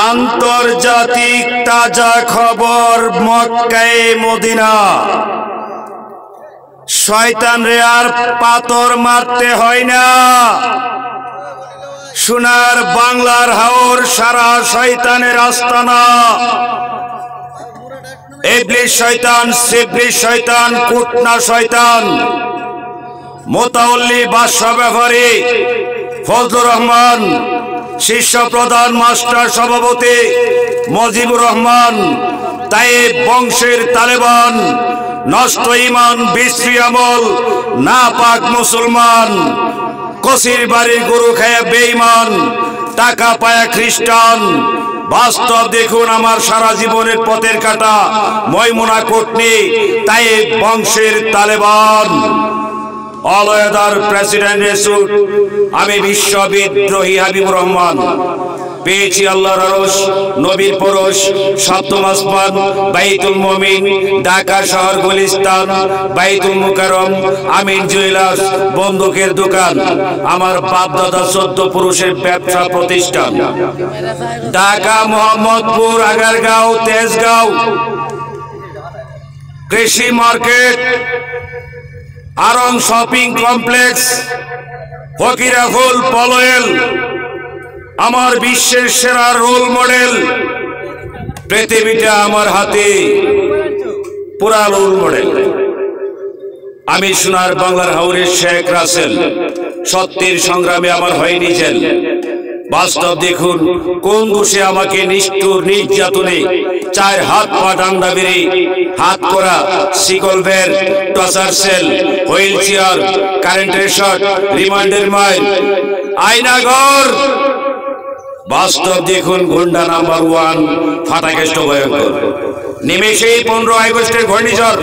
আন্তর্জাতিক তাজা খবর মক্কায়ে মদিনা। শয়তান রে আর পাথর মারতে হয় না। সোনার বাংলার হাওর সারা শয়তানের আস্তানা। ইবলিস শয়তান, সিবলিস শয়তান, কুটনা শয়তান। মোতাওয়াল্লি বাদশা ব্যাপারী ফজলুর রহমান, শীর্ষ প্রধান মাস্টার সভাপতি মজিবুর রহমান, তায়েব বংশের তালেবান, নষ্ট ইমান, বিশ্রী আমল, নাপাক মুসলমান, কসির বাড়ির গরু খায়া বেঈমান, টাকা পায়া খ্রিস্টান। বাস্তব দেখুন আমার সারা জীবনের পথের কাটা ময়মুনা কোটনি, তায়েব বংশের তালেবান। অলয়দার প্রেসিডেন্ট রেসুল আমি বিশ্ববিদ্রোহী হাবিবুর রহমান। পেয়েছি আল্লাহর আরশ, নবীর পরশ, সপ্তম আসমান, বাইতুল মুমিন, ঢাকা শহর গুলিস্তান, বাইতুল মুকাররম, আমিন জুয়েলার্স, বন্দুকের দোকান। আমার বাপ দাদা 14 পুরুষের ব্যবসা প্রতিষ্ঠান। Dhaka, Mohammadpur, Agargaon, Tejgaon, Krishi market, Aarong shopping complex, Fakirapul, পলয়েল। আমার বিশ্বের সেরা রোল মডেল। পৃথিবীটা আমার হাতে, পুরা রোল মডেল। আমি সোনার বাংলার হাওরের শেখ রাসেল। সত্যের সংগ্রামে আমার হয়নি জেল। বাস্তব দেখুন কোন দোষে আমাকে নিষ্ঠুর নির্যাতনে 4 হাত পা ডান্ডা বেড়ে হাত করা, শিকল বের, টর্চার সেল, হুইল চেয়ার, কারেন্টের শট, রিমান্ডের মাইল, আয়নাঘর। বাস্তব দেখুন গুন্ডা নাম্বার 1 ফাটাকেষ্ট ভয়ঙ্কর। নিমেষেই 15 আগস্টের ঘূর্ণিঝড়